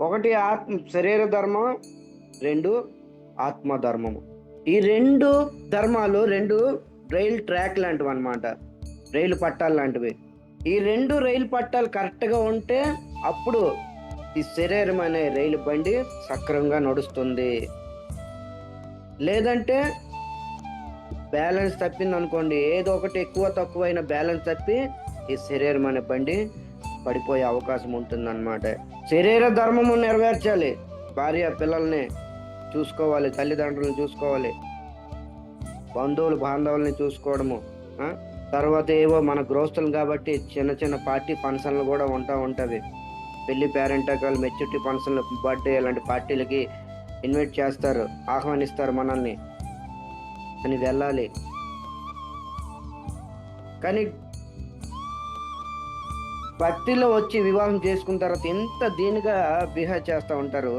ఒకటి శరీర ధర్మం, రెండు ఆత్మధర్మము. ఈ రెండు ధర్మాలు రెండు రైలు ట్రాక్ లాంటివి అన్నమాట, రైలు పట్టాలు లాంటివి. ఈ రెండు రైలు పట్టాలు కరెక్ట్గా ఉంటే అప్పుడు ఈ శరీరం అనే రైలు బండి సక్రమంగా నడుస్తుంది. లేదంటే బ్యాలెన్స్ తప్పింది అనుకోండి, ఏదో ఒకటి ఎక్కువ తక్కువైన బ్యాలెన్స్ తప్పి ఈ శరీరం అనే బండి పడిపోయే అవకాశం ఉంటుందన్నమాట. శరీర ధర్మము నెరవేర్చాలి, భార్య పిల్లల్ని చూసుకోవాలి, తల్లిదండ్రులను చూసుకోవాలి, బంధువులు బాంధవుల్ని చూసుకోవడము. తర్వాత ఏవో మన గృహస్థులు కాబట్టి చిన్న చిన్న పార్టీ ఫంక్షన్లు కూడా ఉంటవి. పెళ్లి, పేరెంటకాలు, మెచ్యూరిటీ ఫంక్షన్లు, బర్త్డే ఇలాంటి పార్టీలకి ఇన్వైట్ చేస్తారు, ఆహ్వానిస్తారు మనల్ని, అని వెళ్ళాలి. కానీ భక్తిలో వచ్చి వివాహం చేసుకున్న తర్వాత ఎంత దీనిగా బిహేవ్ చేస్తూ ఉంటారు.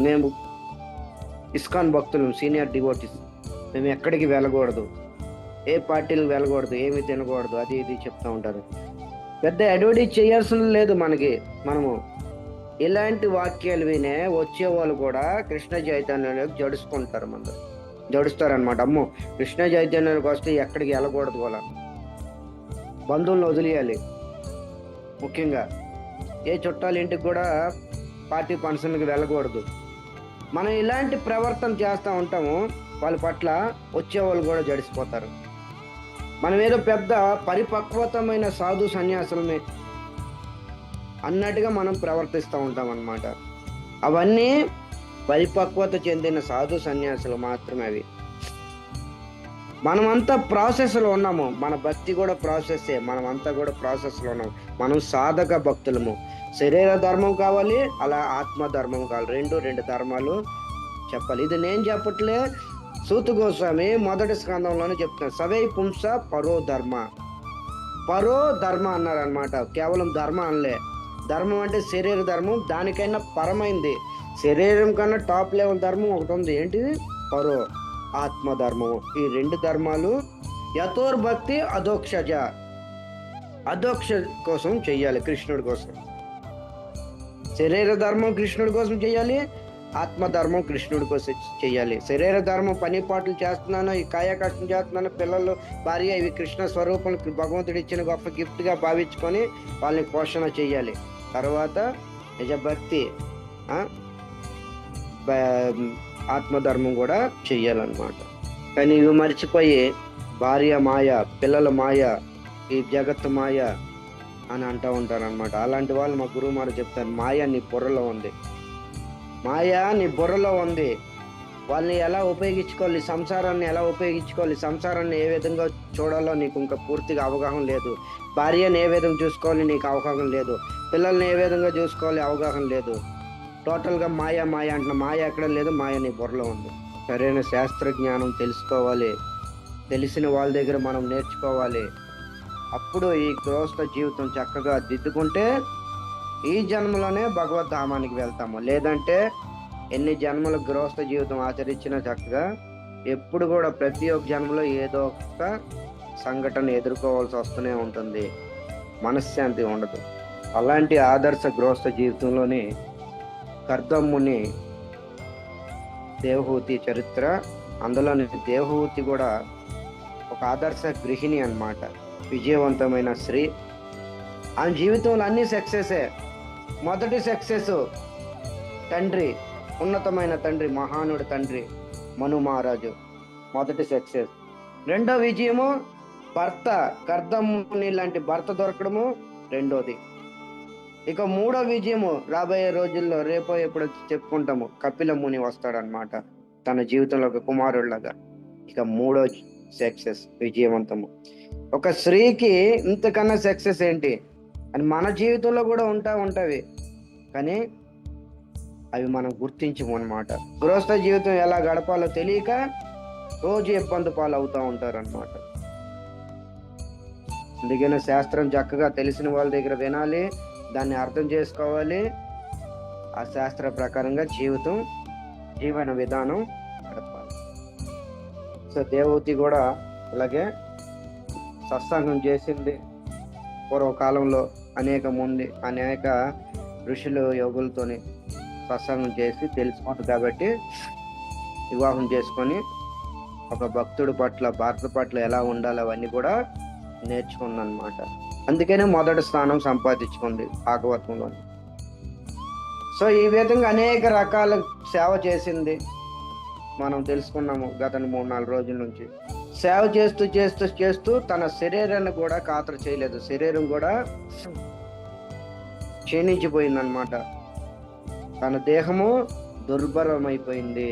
మేము ఇస్కాన్ భక్తులు, సీనియర్ డివోటీస్, మేము ఎక్కడికి వెళ్ళకూడదు, ఏ పార్టీలకు వెళ్ళకూడదు, ఏమి తినకూడదు, అది ఇది చెప్తూ ఉంటారు. పెద్ద అడ్వర్టైజ్ చేయాల్సిన లేదు మనకి. మనము ఇలాంటి వాక్యాలు వినే వచ్చే వాళ్ళు కూడా కృష్ణ చైతన్యంలోకి జడుస్తారనమాట. అమ్మో, కృష్ణ చైతన్యానికి వస్తే ఎక్కడికి వెళ్ళకూడదు, కూడా బంధువులను వదిలేయాలి. ముఖ్యంగా ఏ చుట్టాల ఇంటికి కూడా పార్టీ ఫంక్షన్కి వెళ్ళకూడదు. మనం ఇలాంటి ప్రవర్తన చేస్తూ ఉంటాము, వాళ్ళ పట్ల వచ్చేవాళ్ళు కూడా జడిసిపోతారు. మనం ఏదో పెద్ద పరిపక్వతమైన సాధు సన్యాసులమే అన్నట్టుగా మనం ప్రవర్తిస్తూ ఉంటాం అన్నమాట. అవన్నీ పరిపక్వత చెందిన సాధు సన్యాసులు మాత్రమే అవి. మనమంతా ప్రాసెస్లో ఉన్నాము, మన భక్తి కూడా ప్రాసెస్సే, మనమంతా కూడా ప్రాసెస్లో ఉన్నాము. మనం సాధక భక్తులము. శరీర ధర్మం కావాలి, అలా ఆత్మధర్మం కావాలి, రెండు ధర్మాలు చెప్పాలి. ఇది నేను చెప్పట్లే, సూత గోస్వామి మొదటి స్కందంలోనే చెప్తున్నారు. సవై పుంస పరో ధర్మ అన్నారనమాట. కేవలం ధర్మ అనలే. ధర్మం అంటే శరీర ధర్మం, దానికైనా పరమైంది. శరీరం కన్నా టాప్ లెవెల్ ధర్మం ఒకటి ఉంది, ఏంటిది? పరో, ఆత్మధర్మము. ఈ రెండు ధర్మాలు యథోర్భక్తి అధోక్షజ, అధోక్ష కోసం చెయ్యాలి, కృష్ణుడి కోసం. శరీర ధర్మం కృష్ణుడి కోసం చెయ్యాలి, ఆత్మధర్మం కృష్ణుడి కోసం చెయ్యాలి. శరీర ధర్మం పని పాటలు చేస్తున్నాను, ఈ కాయ కష్టం చేస్తున్నాను, పిల్లలు, భార్య, ఇవి కృష్ణ స్వరూపం, భగవంతుడు ఇచ్చిన గొప్ప గిఫ్ట్గా భావించుకొని వాళ్ళని పోషణ చెయ్యాలి. తర్వాత నిజభక్తి, ఆత్మధర్మం కూడా చెయ్యాలన్నమాట. కానీ ఇవి మర్చిపోయి భార్య మాయ, పిల్లల మాయ, ఈ జగత్తు మాయ అని అంటూ ఉంటారనమాట. అలాంటి వాళ్ళు మా గురువు మారు చెప్తారు, మాయ నీ బుర్రలో ఉంది, మాయ నీ బుర్రలో ఉంది. వాళ్ళని ఎలా ఉపయోగించుకోవాలి, సంసారాన్ని ఎలా ఉపయోగించుకోవాలి, సంసారాన్ని ఏ విధంగా చూడాలో నీకు ఇంకా పూర్తిగా అవగాహన లేదు. భార్యను ఏ విధంగా చూసుకోవాలి నీకు అవగాహన లేదు. పిల్లల్ని ఏ విధంగా చూసుకోవాలి అవగాహన లేదు. టోటల్గా మాయ అంటున్నా. మాయ ఎక్కడ లేదు, మాయ నీ బుర్రలో ఉంది. సరైన శాస్త్ర జ్ఞానం తెలుసుకోవాలి, తెలిసిన వాళ్ళ దగ్గర మనం నేర్చుకోవాలి. అప్పుడు ఈ గృహస్థ జీవితం చక్కగా దిద్దుకుంటే ఈ జన్మలోనే భగవద్ధామానికి వెళ్తాము. లేదంటే ఎన్ని జన్మల గృహస్థ జీవితం ఆచరించినా చక్కగా ఎప్పుడు కూడా ప్రతి ఒక్క జన్మలో ఏదో ఒక సంఘటన ఎదుర్కోవాల్సి వస్తూనే ఉంటుంది, మనశ్శాంతి ఉండదు. అలాంటి ఆదర్శ గృహస్థ జీవితంలోని కర్దమ్ముని దేవహూతి చరిత్ర, అందులోని దేవహూతి కూడా ఒక ఆదర్శ గృహిణి అన్నమాట, విజయవంతమైన స్త్రీ. ఆమె జీవితంలో అన్ని సక్సెసే. మొదటి సక్సెస్ తండ్రి, ఉన్నతమైన తండ్రి, మహానుడి తండ్రి మను మహారాజు, మొదటి సక్సెస్. రెండో విజయము భర్త, కర్దమ్ముని లాంటి భర్త దొరకడము రెండోది. ఇక మూడో విజయము రాబోయే రోజుల్లో, రేపో ఎప్పుడు చెప్పుకుంటాము, కపిల ముని వస్తాడనమాట తన జీవితంలో ఒక కుమారుడిలాగా. ఇక మూడో సక్సెస్, విజయవంతము. ఒక స్త్రీకి ఇంతకన్నా సక్సెస్ ఏంటి అని మన జీవితంలో కూడా ఉంటావి, కానీ అవి మనం గుర్తించము అనమాట. గృహస్థ జీవితం ఎలా గడపాలో తెలియక రోజు ఇబ్బంది పాలు అవుతూ ఉంటారు అనమాట. అందుకనే శాస్త్రం చక్కగా తెలిసిన వాళ్ళ దగ్గర వినాలి, దాన్ని అర్థం చేసుకోవాలి, ఆ శాస్త్ర ప్రకారంగా జీవన విధానం గడపాలి. సో దేవహూతి కూడా అలాగే సత్సంగం చేసింది పూర్వకాలంలో. అనేక ఋషులు యోగులతోని సత్సంగం చేసి తెలుసుకుంది కాబట్టి వివాహం చేసుకొని ఒక భక్తుడి పట్ల భారత పట్ల ఎలా ఉండాలి అవన్నీ కూడా నేర్చుకుందనమాట. అందుకనే మొదటి స్థానం సంపాదించుకుంది భాగవతంలో. సో ఈ విధంగా అనేక రకాల సేవ చేసింది మనం తెలుసుకున్నాము గత 3-4 రోజుల నుంచి. సేవ చేస్తూ చేస్తూ చేస్తూ తన శరీరాన్ని కూడా ఖాతరు చేయలేదు. శరీరం కూడా క్షీణించిపోయిందనమాట. తన దేహము దుర్బలమైపోయింది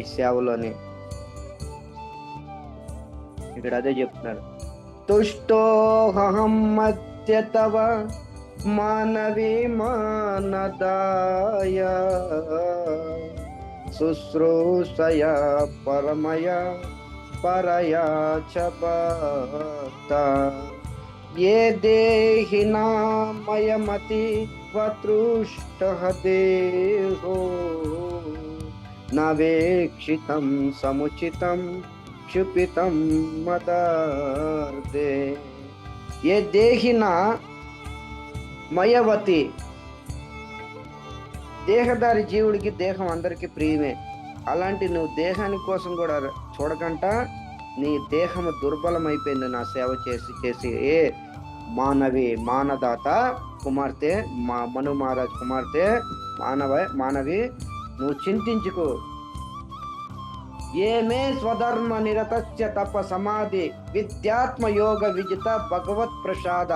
ఈ సేవలోని. ఇక్కడ అదే చెప్తున్నారు, తుష్టోహం మధ్య తవ మానవీ మానదాయ శుశ్రూషయ పరమయ పరయా చ భక్త ఏ దేహినామయమతి వతృష్టః దేహో నవేక్షితం సముచితం క్షుపితం మదార్దే. ఏ దేహిన మయవతి, దేహదారి జీవుడికి దేహం అందరికీ ప్రియమే. అలాంటి నువ్వు దేహాని కోసం కూడా చూడకంట నీ దేహము దుర్బలమైపోయింది నా సేవ చేసి చేసి. ఏ మానవి మానదాత కుమార్తె, మను మహారాజ్ కుమార్తె మానవి నువ్వు చింతించుకో. ఏమే స్వధర్మ నిరతస్య తప సమాధి విద్యాత్మ యోగ విజిత భగవత్ ప్రసాద.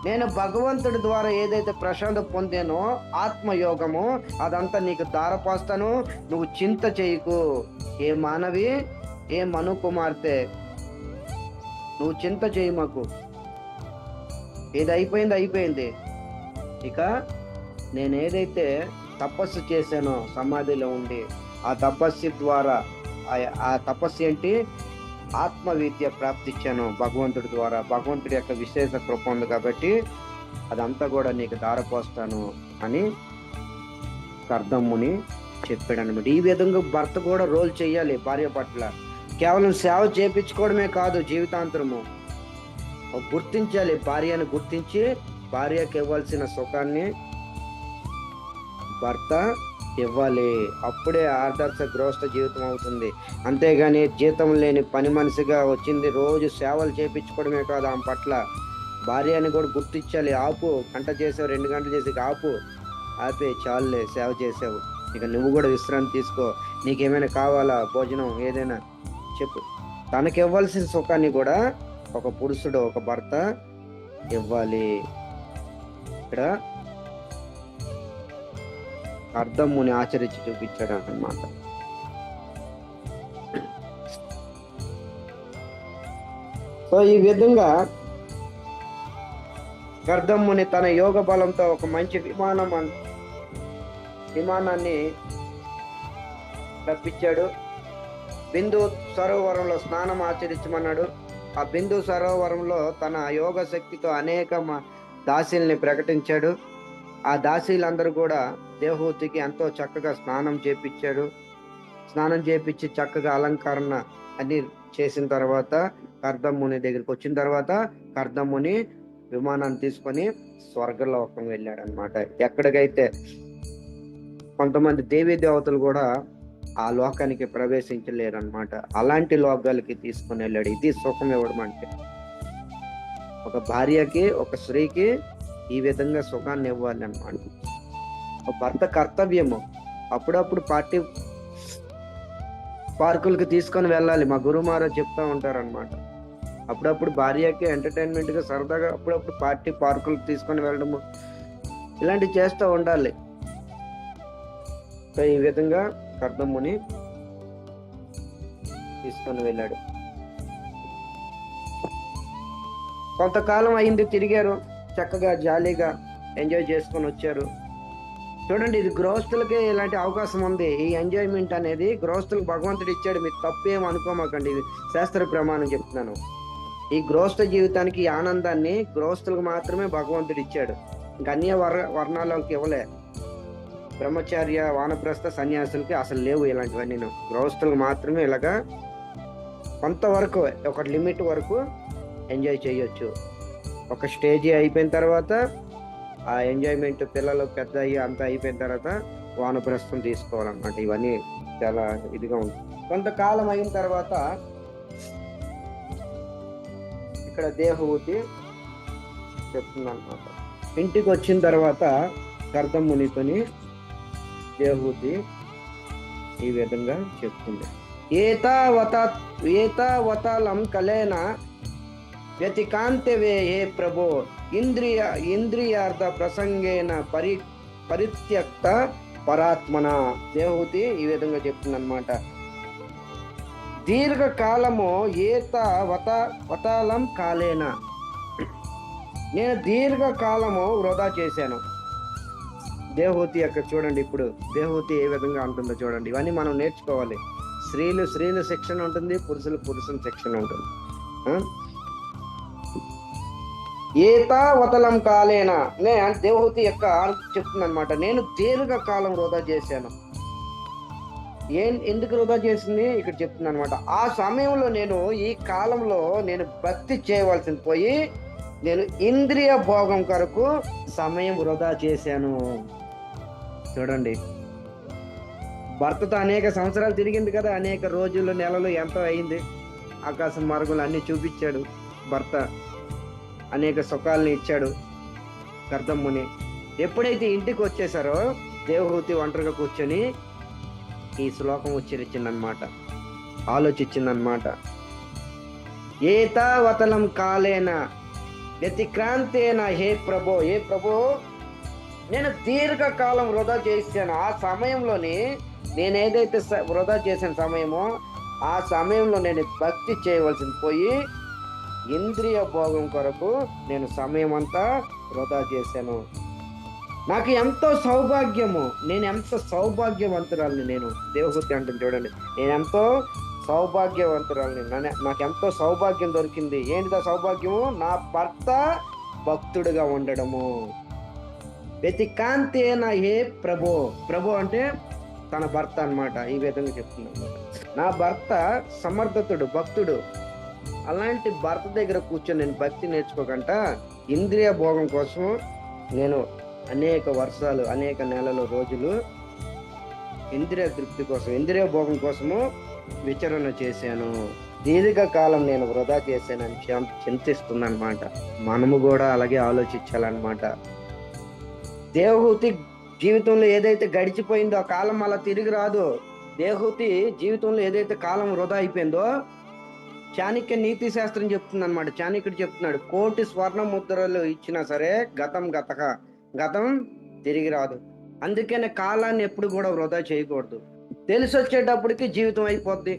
నేను భగవంతుడి ద్వారా ఏదైతే ప్రసాదం పొందానో ఆత్మయోగము అదంతా నీకు దారపోస్తాను, నువ్వు చింత చేయకు. ఏ మానవి, ఏ మను కుమార్తె నువ్వు చింత చేయి మాకు. ఏది అయిపోయింది. ఇక నేను ఏదైతే తపస్సు చేశానో సమాధిలో ఉండి, ఆ తపస్సు ద్వారా ఆ తపస్సు ఏంటి, ఆత్మ విద్య ప్రాప్తించాను భగవంతుడి ద్వారా. భగవంతుడి యొక్క విశేష కృప ఉంది కాబట్టి అదంతా కూడా నీకు దారపోస్తాను అని కర్దమ్ముని చెప్పాడు అనమాట. ఈ విధంగా భర్త కూడా రోల్ చేయాలి భార్య పట్ల. కేవలం సేవ చేపించుకోవడమే కాదు, జీవితాంతరము గుర్తించాలి. భార్యను గుర్తించి భార్యకి ఇవ్వాల్సిన సుఖాన్ని భర్త ఇవ్వాలి. అప్పుడే ఆదర్శ గృహస్థ జీవితం అవుతుంది. అంతేగాని జీతం లేని పని మనిషిగా వచ్చింది రోజు సేవలు చేపించుకోవడమే కాదు, ఆమె పట్ల భార్యని కూడా గుర్తించాలి. ఆపు, గంట చేసావు 2 గంటలు చేసి ఆపే చాలులే, సేవ చేసావు, ఇక నువ్వు కూడా విశ్రాంతి తీసుకో, నీకేమైనా కావాలా భోజనం ఏదైనా చెప్పు. తనకి ఇవ్వాల్సిన సుఖాన్ని కూడా ఒక పురుషుడు, ఒక భర్త ఇవ్వాలి. ఇక్కడ కర్దమ్ముని ఆచరించి చూపించాడు అన్నమాట. సో ఈ విధంగా కర్దమ్ముని తన యోగ బలంతో ఒక మంచి విమానాన్ని రప్పించాడు. బిందు సరోవరంలో స్నానం ఆచరించమన్నాడు. ఆ బిందు సరోవరంలో తన యోగ శక్తితో అనేక దాసీల్ని ప్రకటించాడు. ఆ దాసీలందరూ కూడా దేవహూతికి ఎంతో చక్కగా స్నానం చేపించి చక్కగా అలంకరణ అన్ని చేసిన తర్వాత కర్దమ్ముని దగ్గరికి వచ్చిన తర్వాత కర్దమ్ముని విమానాన్ని తీసుకొని స్వర్గలోకం వెళ్ళాడు అనమాట. ఎక్కడికైతే కొంతమంది దేవీ దేవతలు కూడా ఆ లోకానికి ప్రవేశించలేరు అనమాట. అలాంటి లోకాలకి తీసుకొని వెళ్ళాడు. ఇది సుఖం ఇవ్వడం అంటే. ఒక భార్యకి, ఒక స్త్రీకి ఈ విధంగా సుఖాన్ని ఇవ్వాలి అన్నమాట. ఒక భర్త కర్తవ్యము. అప్పుడప్పుడు పార్కులకి తీసుకొని వెళ్ళాలి. మా గురువు మహారాజ్ చెప్తా ఉంటారు అనమాట. అప్పుడప్పుడు భార్యకి ఎంటర్టైన్మెంట్ గా సరదాగా అప్పుడప్పుడు పార్కులకు తీసుకొని వెళ్ళడము ఇలాంటివి చేస్తూ ఉండాలి. సో ఈ విధంగా కర్దమ్ముని తీసుకొని వెళ్ళాడు. కొంతకాలం అయింది, తిరిగారు, చక్కగా జాలీగా ఎంజాయ్ చేసుకొని వచ్చారు. చూడండి, ఇది గృహస్థులకే ఇలాంటి అవకాశం ఉంది. ఈ ఎంజాయ్మెంట్ అనేది గృహస్థులకు భగవంతుడు ఇచ్చాడు. మీరు తప్పేం అనుకోమాకండి, ఇది శాస్త్ర ప్రమాణం చెప్తున్నాను. ఈ గృహస్థ జీవితానికి ఈ ఆనందాన్ని గృహస్థులకు మాత్రమే భగవంతుడు ఇచ్చాడు. ఇంక అన్య వర్ణాలకి ఇవ్వలే. బ్రహ్మచార్య, వానప్రస్థ, సన్యాసులకి అసలు లేవు ఇలాంటివన్నీ. గృహస్థులకు మాత్రమే ఇలాగా కొంతవరకు, ఒక లిమిట్ వరకు ఎంజాయ్ చేయొచ్చు. ఒక స్టేజ్ అయిపోయిన తర్వాత ఆ ఎంజాయ్మెంట్ పిల్లలు పెద్ద అయ్యి అంతా అయిపోయిన తర్వాత వానప్రస్థం తీసుకోవాలన్నమాట. ఇవన్నీ చాలా ఇదిగా ఉంటుంది. కొంతకాలం అయిన తర్వాత ఇక్కడ దేవహూతి చెప్తుంది అనమాట. ఇంటికి వచ్చిన తర్వాత కర్దం మునితోని దేవహూతి ఈ విధంగా చెప్తుంది. ఏతావతాలం కలేన వ్యతికాంతవే హే ప్రభో ఇంద్రియార్థ ప్రసంగేన పరిత్యక్త పరాత్మన. దేవహూతి ఈ విధంగా చెప్తుంది అనమాట. దీర్ఘకాలము వతాలం కాలేన, నేను దీర్ఘకాలము వృధా చేశాను. దేవహూతి యొక్క చూడండి, ఇప్పుడు దేవహూతి ఏ విధంగా ఉంటుందో చూడండి. ఇవన్నీ మనం నేర్చుకోవాలి. స్త్రీలు శిక్షణ ఉంటుంది, పురుషుల శిక్షణ ఉంటుంది. ఏతావతలం కాలేన దేవహూతి యొక్క చెప్తుంది అనమాట. నేను దీర్ఘకాలం వృధా చేశాను. ఎందుకు వృధా చేసింది ఇక్కడ చెప్తుంది అనమాట. ఆ సమయంలో నేను ఈ కాలంలో నేను భక్తి చేయవలసింది పోయి నేను ఇంద్రియ భోగం కొరకు సమయం వృధా చేశాను. చూడండి, భర్తతో అనేక సంవత్సరాలు తిరిగింది కదా, అనేక రోజులు నెలలు ఎంతో అయింది. ఆకాశం మార్గులు అన్ని చూపించాడు భర్త, అనేక సుఖాలని ఇచ్చాడు కర్దం ముని. ఎప్పుడైతే ఇంటికి వచ్చేసారో దేవహూతి ఒంటరిగా కూర్చొని ఈ శ్లోకం ఉచ్చరించిందనమాట, ఆలోచించిందనమాట. ఏతావతలం కాలేన వ్యతిక్రాంతేన హే ప్రభో, ఏ ప్రభో నేను దీర్ఘకాలం వృధా చేశాను. ఆ సమయంలోని నేను ఏదైతే వృధా చేసిన సమయమో ఆ సమయంలో నేను భక్తి చేయవలసింది పోయి ఇంద్రియ భోగం కొరకు నేను సమయం అంతా వృధా చేశాను. నాకు ఎంతో సౌభాగ్యము, నేను ఎంతో సౌభాగ్యవంతురాలని. నేను దేవహూతి అంటుంది చూడండి, నేను ఎంతో సౌభాగ్యవంతురాలని, నాకు ఎంతో సౌభాగ్యం దొరికింది. ఏంటిదా సౌభాగ్యము? నా భర్త భక్తుడిగా ఉండడము. వ్యతికాంతేన హే ప్రభో అంటే తన భర్త అన్నమాట. ఈ విధంగా చెప్తుంది, నా భర్త సమర్థతుడు, భక్తుడు. అలాంటి భర్త దగ్గర కూర్చొని నేను భక్తి నేర్చుకోకంట ఇంద్రియ భోగం కోసం నేను అనేక వర్షాలు, అనేక నెలలు, రోజులు ఇంద్రియ తృప్తి కోసం, ఇంద్రియ భోగం కోసము విచరణ చేశాను. దీర్ఘకాలం నేను వృధా చేశానని చింతిస్తుందన్నమాట. మనము కూడా అలాగే ఆలోచించాలన్నమాట. దేవహూతి జీవితంలో ఏదైతే గడిచిపోయిందో ఆ కాలం అలా తిరిగి రాదు. దేవహూతి జీవితంలో ఏదైతే కాలం వృధా అయిపోయిందో చాణక్య నీతి శాస్త్రం చెప్తుంది అనమాట. చాణక్యుడు చెప్తున్నాడు, 1,000,000 స్వర్ణ ముద్రలు ఇచ్చినా సరే గతం తిరిగి రాదు. అందుకనే కాలాన్ని ఎప్పుడు కూడా వృధా చేయకూడదు. తెలిసి వచ్చేటప్పటికి జీవితం అయిపోద్ది,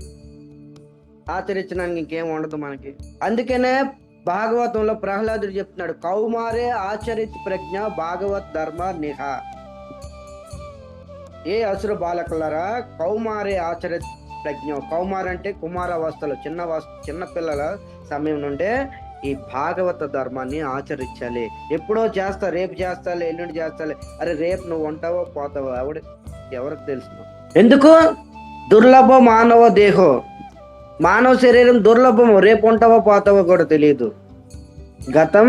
ఆచరించడానికి ఇంకేం ఉండదు మనకి. అందుకనే భాగవతంలో ప్రహ్లాదుడు చెప్తున్నాడు, కౌమారే ఆచరిత్ ప్రజ్ఞ భాగవత్ ధర్మ నిహ. ఏ అసుర బాలకులరా కౌమారే ఆచరిత్ ప్రజ్ఞ. కౌమార్ అంటే కుమారావస్థలో చిన్న పిల్లల సమయం నుండే ఈ భాగవత ధర్మాన్ని ఆచరించాలి. ఎప్పుడో చేస్తా, రేపు చేస్తాలే, ఎల్లుండి చేస్తాలే. అరే రేపు నువ్వు ఉంటావో పోతావో ఎవరికి తెలుసు? ఎందుకు? దుర్లభ మానవ దేహో, మానవ శరీరం దుర్లభము. రేపు ఉంటావో పోతావో కూడా తెలియదు. గతం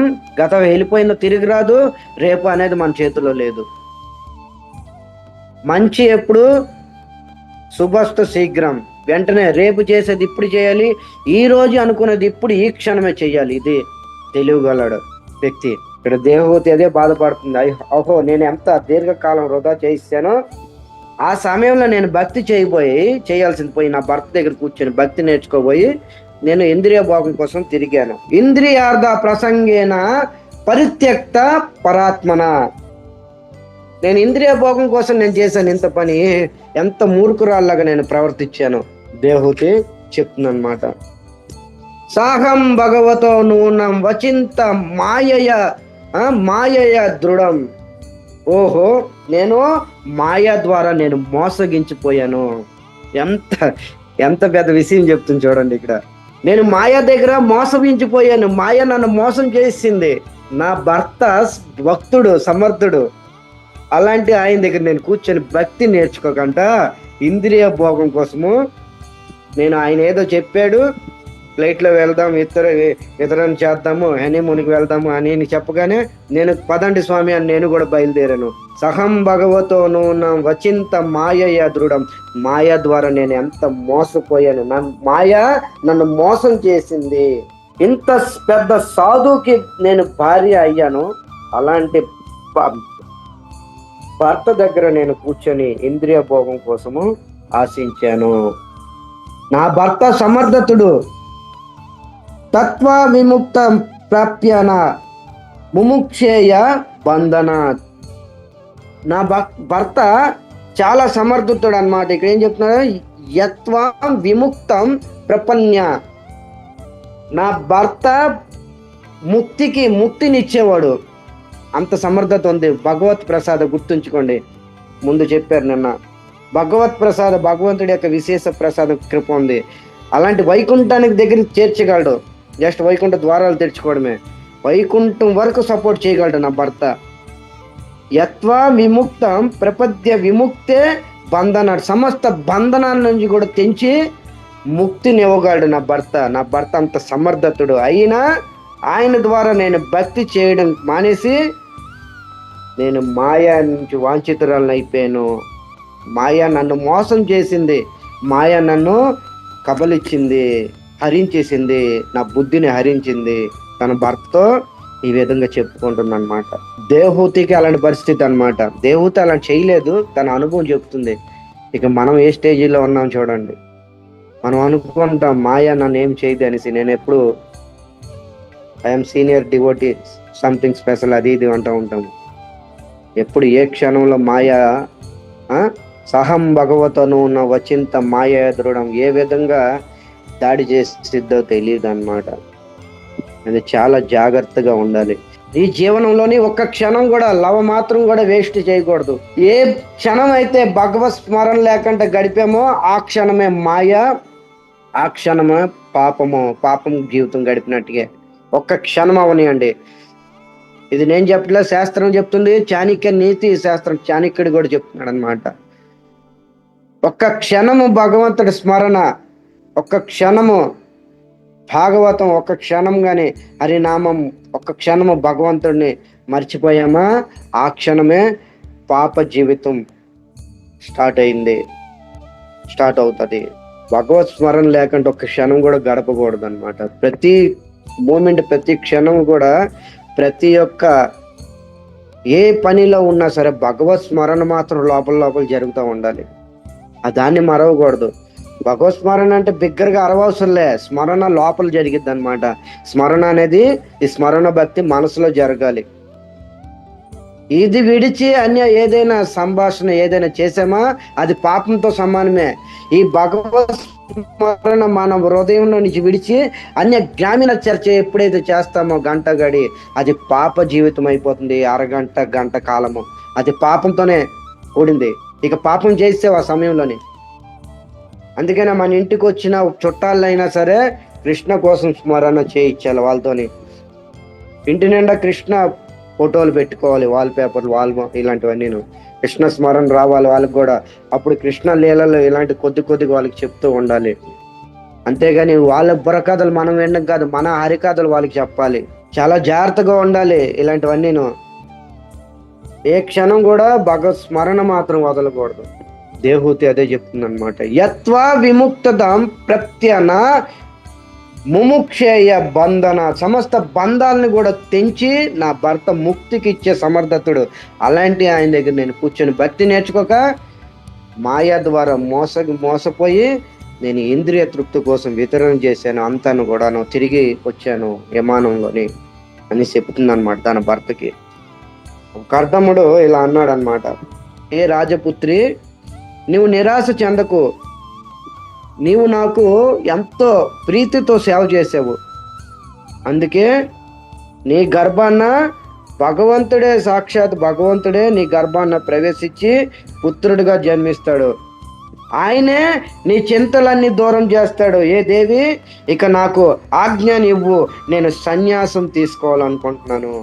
వెళ్ళిపోయిందో తిరిగి రాదు. రేపు అనేది మన చేతిలో లేదు. మంచి ఎప్పుడు శుభస్తు శీఘ్రం, వెంటనే రేపు చేసేది ఇప్పుడు చేయాలి, ఈ రోజు అనుకునేది ఇప్పుడు ఈ క్షణమే చేయాలి. ఇది తెలియగలడు వ్యక్తి. ఇక్కడ దేవహూతి అదే బాధపడుతుంది. ఓహో, నేను ఎంత దీర్ఘకాలం వృధా చేయిస్తానో, ఆ సమయంలో నేను భక్తి చేయాల్సింది పోయి నా భర్త దగ్గర కూర్చొని భక్తి నేర్చుకోబోయి నేను ఇంద్రియ భోగం కోసం తిరిగాను. ఇంద్రియార్థ ప్రసంగేన పరిత్యక్త పరాత్మన. నేను ఇంద్రియ భోగం కోసం నేను చేశాను ఇంత పని, ఎంత మూర్ఖురాల్లాగా నేను ప్రవర్తించాను. దేవహూతి చెప్తుంది అనమాట. సాహం భగవతో నూనం వచింత మాయయ దృఢం. ఓహో, నేను మాయ ద్వారా నేను మోసగించిపోయాను. ఎంత పెద్ద విషయం చెప్తుంది చూడండి ఇక్కడ. నేను మాయ దగ్గర మోసగించిపోయాను. మాయ నన్ను మోసం చేసింది. నా భర్త భక్తుడు, సమర్థుడు. అలాంటి ఆయన దగ్గర నేను కూర్చొని భక్తి నేర్చుకోకుండా ఇంద్రియ భోగం కోసము నేను ఆయన ఏదో చెప్పాడు, ఫ్లైట్లో వెళ్దాం, ఇతరం చేద్దాము, హనీమూన్కి వెళ్దాము అని చెప్పగానే నేను పదండి స్వామి అని నేను కూడా బయలుదేరాను. సహం భగవతోను నా వచింత మాయ దృఢం. మాయ ద్వారా నేను ఎంత మోసపోయాను. మాయ నన్ను మోసం చేసింది. ఇంత పెద్ద సాధుకి నేను భార్య అయ్యాను. అలాంటి భర్త దగ్గర నేను కూర్చొని ఇంద్రియ భోగం కోసము ఆశించాను. నా భర్త సమర్థతుడు. తత్వ విముక్త ప్రాప్యన ముముక్షేయ బంధన. నా భర్త చాలా సమర్థతుడు అన్నమాట. ఇక్కడ ఏం చెప్తున్నాడు? యత్వా విముక్తం ప్రపన్య. నా భర్త ముక్తినిచ్చేవాడు. అంత సమర్థత ఉంది. భగవత్ ప్రసాద గుర్తుంచుకోండి, ముందు చెప్పారు నిన్న. భగవత్ ప్రసాద, భగవంతుడి యొక్క విశేష ప్రసాద కృప ఉంది. అలాంటి వైకుంఠానికి దగ్గర చేర్చగలడు. జస్ట్ వైకుంఠ ద్వారాలు తెరుచుకోవడమే, వైకుంఠం వరకు సపోర్ట్ చేయగలడు నా భర్త. యత్వా విముక్తం ప్రపద్య విముక్తే బంధన. సమస్త బంధనాల నుంచి కూడా తెంచి ముక్తిని ఇవ్వగలడు నా భర్త. నా భర్త అంత సమర్థతుడు. అయినా ఆయన ద్వారా నేను భక్తి చేయడం మానేసి నేను మాయా నుంచి వాంఛితురాలను అయిపోయాను. మాయ నన్ను మోసం చేసింది. మాయ నన్ను కబలిచ్చింది, హరించేసింది, నా బుద్ధిని హరించింది. తన భర్తతో ఈ విధంగా చెప్పుకుంటుంది అనమాట. దేవహూతికి అలాంటి పరిస్థితి అనమాట. దేవహూతి అలా చేయలేదు, తన అనుభవం చెప్తుంది. ఇక మనం ఏ స్టేజీలో ఉన్నాం చూడండి. మనం అనుకుంటాం మాయ నన్ను ఏం చేయదు అనేసి. నేను ఎప్పుడు I'm senior devotee, something special, అది ఇది అంటూ ఉంటాము. ఎప్పుడు ఏ క్షణంలో మాయ సహం భగవతను ఉన్న వచింత మాయ దృఢం ఏ విధంగా దాడి చేసిద్దో తెలియదు అన్నమాట. అది చాలా జాగ్రత్తగా ఉండాలి. ఈ జీవనంలోని ఒక్క క్షణం కూడా లవమాత్రం కూడా వేస్ట్ చేయకూడదు. ఏ క్షణం అయితే భగవత్ స్మరణ లేకుండా గడిపామో ఆ క్షణమే మాయ, ఆ క్షణమే పాపం జీవితం గడిపినట్టుగా. ఒక్క క్షణం అవనియండి. ఇది నేను చెప్పట్లే, శాస్త్రం చెప్తుంది. చాణక్య నీతి శాస్త్రం చాణక్యుడు కూడా చెప్తున్నాడు అనమాట. ఒక్క క్షణము భగవంతుడి స్మరణ, ఒక్క క్షణము భాగవతం, ఒక్క క్షణం కానీ హరినామం, ఒక్క క్షణము భగవంతుడిని మర్చిపోయామా ఆ క్షణమే పాప జీవితం స్టార్ట్ అవుతుంది. భగవత్ స్మరణ లేకుండా ఒక్క క్షణం కూడా గడపకూడదు అనమాట. ప్రతి మూమెంట్, ప్రతి క్షణం కూడా, ప్రతి ఒక్క ఏ పనిలో ఉన్నా సరే భగవత్ స్మరణ మాత్రం లోపల జరుగుతూ ఉండాలి. దాన్ని మరవకూడదు. భగవత్ స్మరణ అంటే బిగ్గరగా అరవసరంలే, స్మరణ లోపల జరిగిద్ది అనమాట. స్మరణ అనేది, ఈ స్మరణ భక్తి మనసులో జరగాలి. ఇది విడిచి అన్య ఏదైనా సంభాషణ ఏదైనా చేసామా అది పాపంతో సమానమే. ఈ భగవత్ స్మరణ మన హృదయంలో నుంచి విడిచి అన్య గ్రామీణ చర్చ ఎప్పుడైతే చేస్తామో గంట గడి, అది పాప జీవితం అయిపోతుంది. అరగంట గంట కాలము అది పాపంతోనే కూడింది. ఇక పాపం చేస్తే ఆ సమయంలోనే. అందుకనే మన ఇంటికి వచ్చిన చుట్టాలైనా సరే కృష్ణ కోసం స్మరణ చేయించాలి వాళ్ళతోని. ఇంటి నిండా కృష్ణ ఫోటోలు పెట్టుకోవాలి, వాల్ పేపర్లు, ఇలాంటివన్నీ కృష్ణ స్మరణ రావాలి వాళ్ళకి కూడా. అప్పుడు కృష్ణ లీలలు ఇలాంటి కొద్దిగా వాళ్ళకి చెప్తూ ఉండాలి. అంతేగాని వాళ్ళ బుర్రకథలు మనం వినడం కాదు, మన హరికథలు వాళ్ళకి చెప్పాలి. చాలా జాగ్రత్తగా ఉండాలి ఇలాంటివన్నీ. ఏ క్షణం కూడా భగవత్ స్మరణ మాత్రం వదలకూడదు. దేవహూతి అదే చెప్తుంది అనమాట. యత్వా విముక్తదం ప్రత్యన ముముక్షేయ బంధన. సమస్త బంధాలను కూడా తెంచి నా భర్త ముక్తికి ఇచ్చే సమర్థతుడు. అలాంటి ఆయన దగ్గర నేను కూర్చొని భక్తి నేర్చుకోక మాయా ద్వారా మోసపోయి నేను ఇంద్రియ తృప్తి కోసం వితరణ చేశాను. అంతాను కూడా తిరిగి వచ్చాను విమానంలోని అని చెప్తుంది అనమాట తన భర్తకి. కర్దముడు ఇలా అన్నాడు అనమాట. ఏ రాజపుత్రి, నీవు నిరాశ చెందకు. నీవు నాకు ఎంతో ప్రీతితో సేవ చేసావు. అందుకే నీ గర్భాన్న భగవంతుడే, సాక్షాత్ భగవంతుడే నీ గర్భాన్న ప్రవేశించి పుత్రుడిగా జన్మిస్తాడు. ఆయనే నీ చింతలన్నీ దూరం చేస్తాడు. ఏ దేవి, ఇక నాకు ఆజ్ఞని ఇవ్వు, నేను సన్యాసం తీసుకోవాలనుకుంటున్నాను.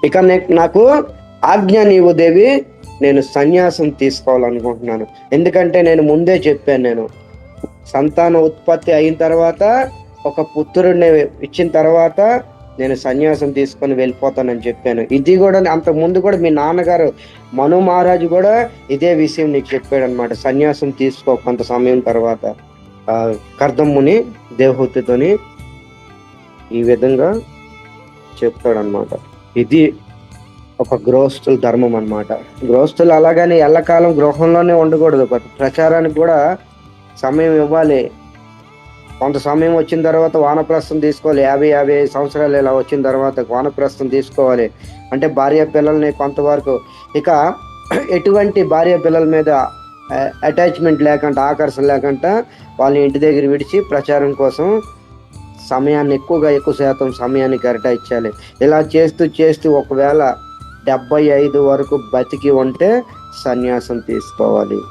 ఇక నాకు ఆజ్ఞ నీవు దేవి, నేను సన్యాసం తీసుకోవాలనుకుంటున్నాను. ఎందుకంటే నేను ముందే చెప్పాను, నేను సంతాన ఉత్పత్తి అయిన తర్వాత ఒక పుత్రుడిని ఇచ్చిన తర్వాత నేను సన్యాసం తీసుకొని వెళ్ళిపోతానని చెప్పాను. ఇది కూడా అంతకు ముందు కూడా మీ నాన్నగారు మను మహారాజు కూడా ఇదే విషయం నీకు చెప్పాడు అనమాట. సన్యాసం తీసుకో కొంత సమయం తర్వాత. కర్దమ్ముని దేవహూతితోని ఈ విధంగా చెప్తాడనమాట. ఇది ఒక గృహస్థుల ధర్మం అన్నమాట. గృహస్థులు అలాగని ఎల్లకాలం గృహంలోనే ఉండకూడదు. ప్రచారానికి కూడా సమయం ఇవ్వాలి. కొంత సమయం వచ్చిన తర్వాత వానప్రస్థం తీసుకోవాలి. 50 సంవత్సరాలు ఇలా వచ్చిన తర్వాత వానప్రస్థం తీసుకోవాలి. అంటే భార్య పిల్లల్ని కొంతవరకు ఇక ఎటువంటి భార్య పిల్లల మీద అటాచ్మెంట్ లేకుండా, ఆకర్షణ లేకుండా వాళ్ళని ఇంటి దగ్గర విడిచి ప్రచారం కోసం సమయాన్ని ఎక్కువ శాతం సమయాన్ని కేటాయించాలి. ఇలా చేస్తూ ఒకవేళ 75 వరకు బతికి ఉంటే సన్యాసం తీసుకోవాలి.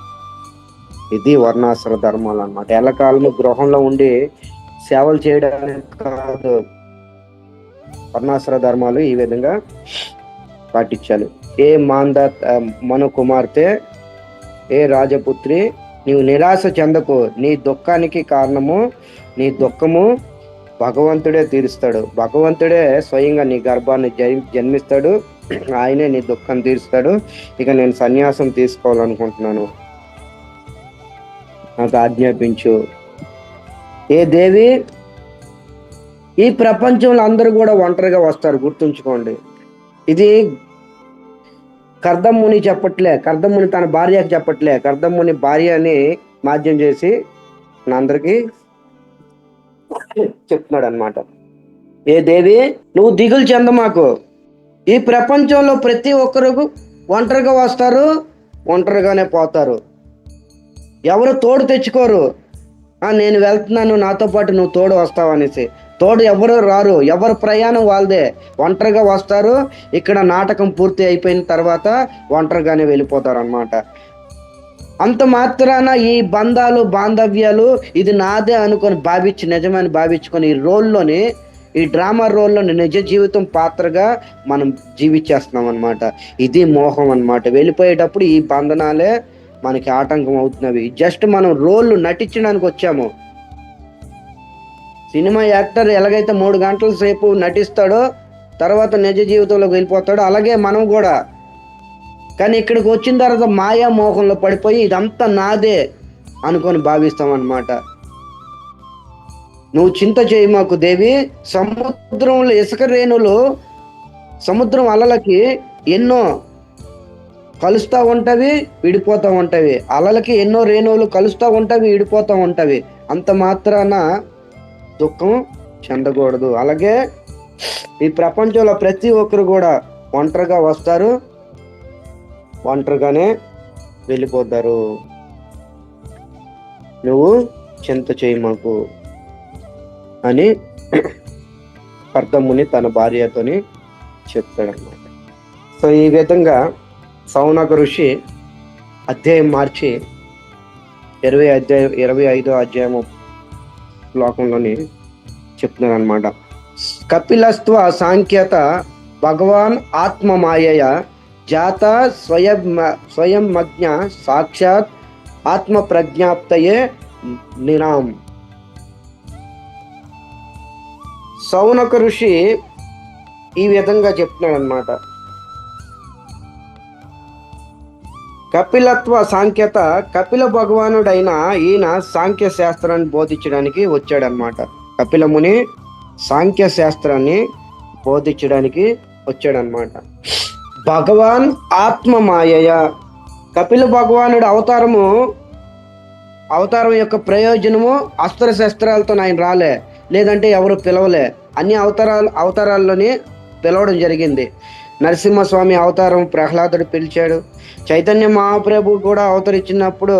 ఇది వర్ణాశ్ర ధర్మాలు అన్నమాట. ఎల్లకాలము గృహంలో ఉండి సేవలు చేయడానికి కాదు, వర్ణాశ్ర ధర్మాలు ఈ విధంగా పాటించాలి. ఏ మను కుమార్తె, ఏ రాజపుత్రి, నీవు నిరాశ చెందకు. నీ దుఃఖానికి కారణము, నీ దుఃఖము భగవంతుడే తీరుస్తాడు. భగవంతుడే స్వయంగా నీ గర్భాన్ని జన్మిస్తాడు. ఆయనే నీ దుఃఖం తీరుస్తాడు. ఇక నేను సన్యాసం తీసుకోవాలనుకుంటున్నాను, నాకు ఆజ్ఞాపించు. ఏ దేవి, ఈ ప్రపంచంలో అందరూ కూడా ఒంటరిగా వస్తారు, గుర్తుంచుకోండి. ఇది కర్దమ్ముని చెప్పట్లే, కర్దమ్ముని తన భార్యకి చెప్పట్లే, కర్దమ్ముని భార్యని మాధ్యం చేసి అందరికీ చెప్తున్నాడు అనమాట. ఏ దేవి, నువ్వు దిగులు చెందమాకు. ఈ ప్రపంచంలో ప్రతి ఒక్కరు ఒంటరిగా వస్తారు, ఒంటరిగానే పోతారు. ఎవరు తోడు తెచ్చుకోరు. నేను వెళ్తున్నాను, నాతో పాటు నువ్వు తోడు వస్తావు అనేసి. తోడు ఎవరు రారు, ఎవరు ప్రయాణం వాళ్ళదే. ఒంటరిగా వస్తారు. ఇక్కడ నాటకం పూర్తి అయిపోయిన తర్వాత ఒంటరిగానే వెళ్ళిపోతారు అన్నమాట. అంత మాత్రాన ఈ బంధాలు, బాంధవ్యాలు ఇది నాదే అనుకొని నిజమని భావించుకొని ఈ రోల్లోని, ఈ డ్రామా రోల్లోని నిజ జీవితం పాత్రగా మనం జీవించేస్తున్నాం అనమాట. ఇది మోహం అన్నమాట. వెళ్ళిపోయేటప్పుడు ఈ బంధనాలే మనకి ఆటంకం అవుతున్నవి. జస్ట్ మనం రోల్ నటించడానికి వచ్చాము. సినిమా యాక్టర్ ఎలాగైతే 3 గంటల సేపు నటిస్తాడో తర్వాత నిజ జీవితంలోకి వెళ్ళిపోతాడో, అలాగే మనం కూడా. కానీ ఇక్కడికి వచ్చిన తర్వాత మాయా మోహంలో పడిపోయి ఇదంతా నాదే అనుకొని భావిస్తాం అన్నమాట. నువ్వు చింత చేయి మాకు దేవి. సముద్రంలో ఇసుక రేణులు, సముద్రం అలలకి ఎన్నో కలుస్తూ ఉంటవి, విడిపోతూ ఉంటవి. అలలకి ఎన్నో రేణువులు కలుస్తూ ఉంటవి, విడిపోతూ ఉంటవి. అంత మాత్రాన దుఃఖం చెందకూడదు. అలాగే ఈ ప్రపంచంలో ప్రతి ఒక్కరు కూడా ఒంటరిగా వస్తారు, ఒంటరిగానే వెళ్ళిపోతారు. నువ్వు చింత చేయి మాకు అని కర్దమ్ముని తన భార్యతోని చెప్తాడన్నమాట. సో ఈ విధంగా సౌనక ఋషి అధ్యాయం మార్చి 25వ అధ్యాయము శ్లోకంలోని చెప్తున్నాడు అనమాట. కపిలస్త్వ సాంఖ్యత భగవాన్ ఆత్మమాయయ జాత స్వయం మజ్ఞ సాక్షాత్ ఆత్మ ప్రజ్ఞాప్తయే నిరాం. సౌనక ఋషి ఈ విధంగా చెప్తున్నాడు అనమాట. కపిలత్వ సాంఖ్యత, కపిల భగవానుడైన ఈయన సాంఖ్య శాస్త్రాన్ని బోధించడానికి వచ్చాడనమాట. కపిల ముని సాంఖ్య శాస్త్రాన్ని బోధించడానికి వచ్చాడనమాట. భగవాన్ ఆత్మ మాయయ, కపిల భగవానుడు అవతారం యొక్క ప్రయోజనము అస్త్ర శస్త్రాలతో ఆయన రాలే, లేదంటే ఎవరు పిలవలే. అన్ని అవతారాల్లోనే పిలవడం జరిగింది. నరసింహస్వామి అవతారం ప్రహ్లాదుడు పిలిచాడు. చైతన్య మహాప్రభు కూడా అవతరించినప్పుడు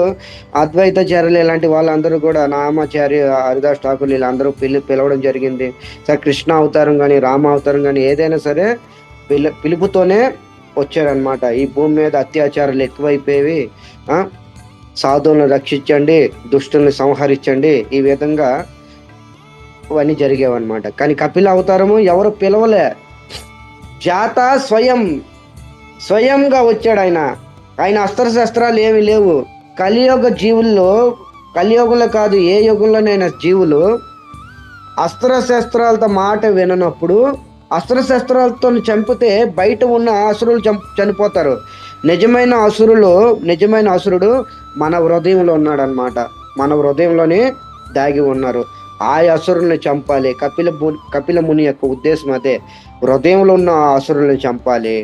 అద్వైతాచార్యులు ఇలాంటి వాళ్ళందరూ కూడా, నామాచార్య, హరిదాస్ ఠాకూర్ వీళ్ళందరూ పిలవడం జరిగింది. సరే, కృష్ణ అవతారం కానీ రామ అవతారం కానీ ఏదైనా సరే పిలుపుతోనే వచ్చారనమాట. ఈ భూమి మీద అత్యాచారాలు ఎక్కువైపోయేవి, సాధువులను రక్షించండి, దుష్టుల్ని సంహరించండి, ఈ విధంగా అవన్నీ జరిగేవన్నమాట. కానీ కపిల అవతారము ఎవరు పిలవలే. జాత స్వయంగా వచ్చాడు ఆయన అస్త్రశస్త్రాలు ఏమి లేవు. కలియుగంలో కాదు, ఏ యుగంలోనైనా జీవులు అస్త్రశస్త్రాలతో మాట విననప్పుడు అస్త్రశస్త్రాలతో చంపితే బయట ఉన్న అసురులు చనిపోతారు. నిజమైన అసురుడు మన హృదయంలో ఉన్నాడనమాట. మన హృదయంలోనే దాగి ఉన్నారు. ఆ అసురుల్ని చంపాలి. కపిల ముని యొక్క ఉద్దేశం అదే, హృదయంలో ఉన్న అసురుల్ని చంపాలి.